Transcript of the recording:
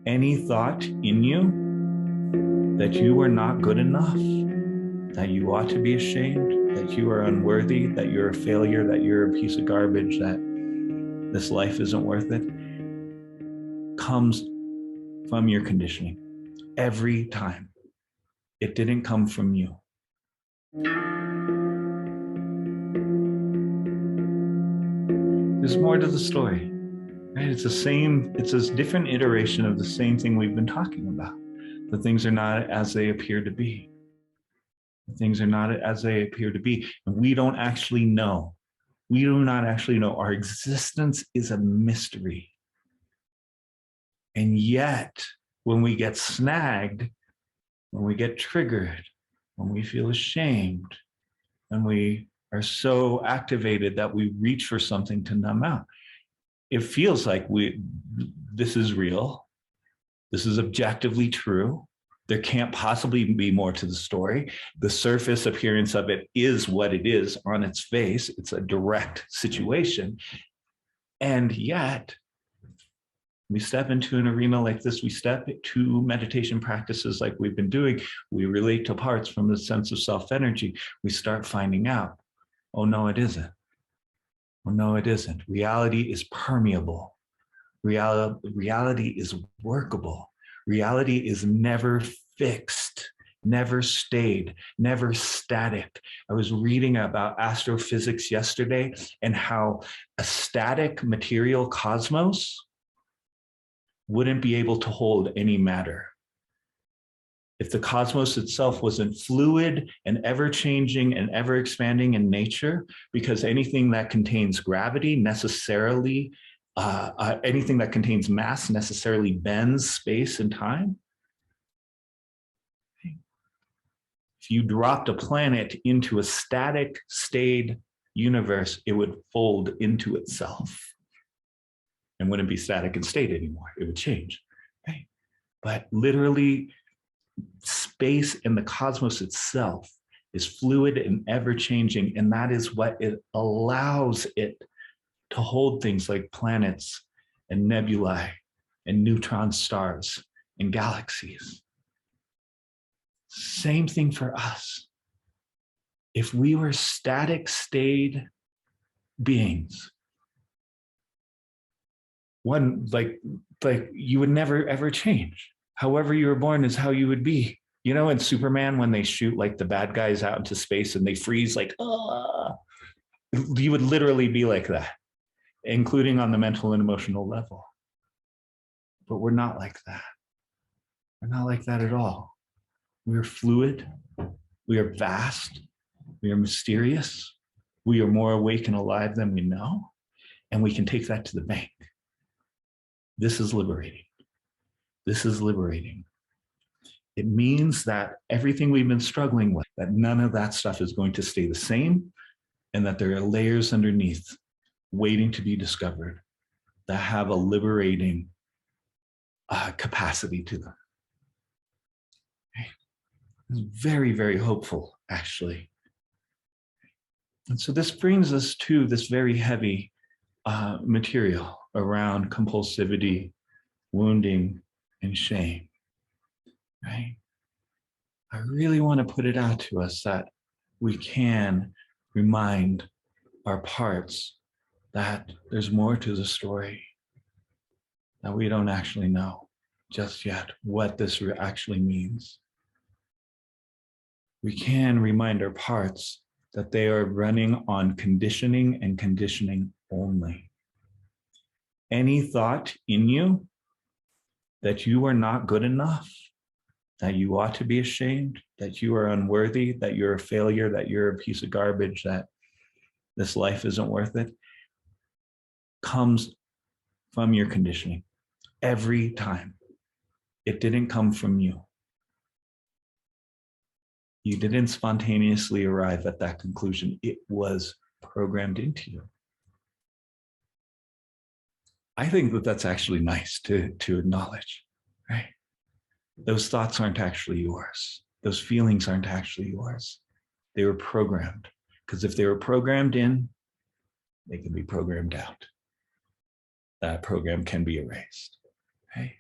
Any thought in you that you are not good enough, that you ought to be ashamed, that you are unworthy, that you're a failure, that you're a piece of garbage, that this life isn't worth it, comes from your conditioning every time. It didn't come from you. There's more to the story, right? It's a different iteration of the same thing we've been talking about. The things are not as they appear to be. Things are not as they appear to be. And we don't actually know. We do not actually know. Our existence is a mystery. And yet, when we get snagged, when we get triggered, when we feel ashamed, and we are so activated that we reach for something to numb out, it feels like this is real. This is objectively true. There can't possibly be more to the story. The surface appearance of it is what it is on its face. It's a direct situation. And yet, we step into an arena like this, we step to meditation practices like we've been doing, we relate to parts from the sense of self-energy, we start finding out, oh no, it isn't. Oh no, it isn't. Reality is permeable. Reality is workable. Reality is never fixed, never stayed, never static. I was reading about astrophysics yesterday and how a static material cosmos wouldn't be able to hold any matter. If the cosmos itself wasn't fluid and ever-changing and ever-expanding in nature, because anything that contains gravity necessarily, anything that contains mass necessarily bends space and time. If you dropped a planet into a static, stayed universe, it would fold into itself and wouldn't be static and stayed anymore. It would change, right? But literally, space and the cosmos itself is fluid and ever-changing, and that is what it allows it to hold things like planets and nebulae and neutron stars and galaxies. Same thing for us. If we were static, stayed beings, one like you would never ever change. However you were born is how you would be. You know, in Superman, when they shoot like the bad guys out into space and they freeze, like, you would literally be like that, including on the mental and emotional level. But we're not like that. We're not like that at all. We are fluid. We are vast. We are mysterious. We are more awake and alive than we know. And we can take that to the bank. This is liberating. This is liberating. It means that everything we've been struggling with, that none of that stuff is going to stay the same, and that there are layers underneath waiting to be discovered that have a liberating capacity to them. Okay. It's very, very hopeful, actually. And so this brings us to this very heavy material around compulsivity, wounding, and shame, right? I really want to put it out to us that we can remind our parts that there's more to the story, that we don't actually know just yet what this actually means. We can remind our parts that they are running on conditioning and conditioning only. Any thought in you that you are not good enough, that you ought to be ashamed, that you are unworthy, that you're a failure, that you're a piece of garbage, that this life isn't worth it, comes from your conditioning every time. It didn't come from you. You didn't spontaneously arrive at that conclusion. It was programmed into you. I think that that's actually nice to acknowledge, right? Those thoughts aren't actually yours. Those feelings aren't actually yours. They were programmed, because if they were programmed in, they can be programmed out. That program can be erased, right?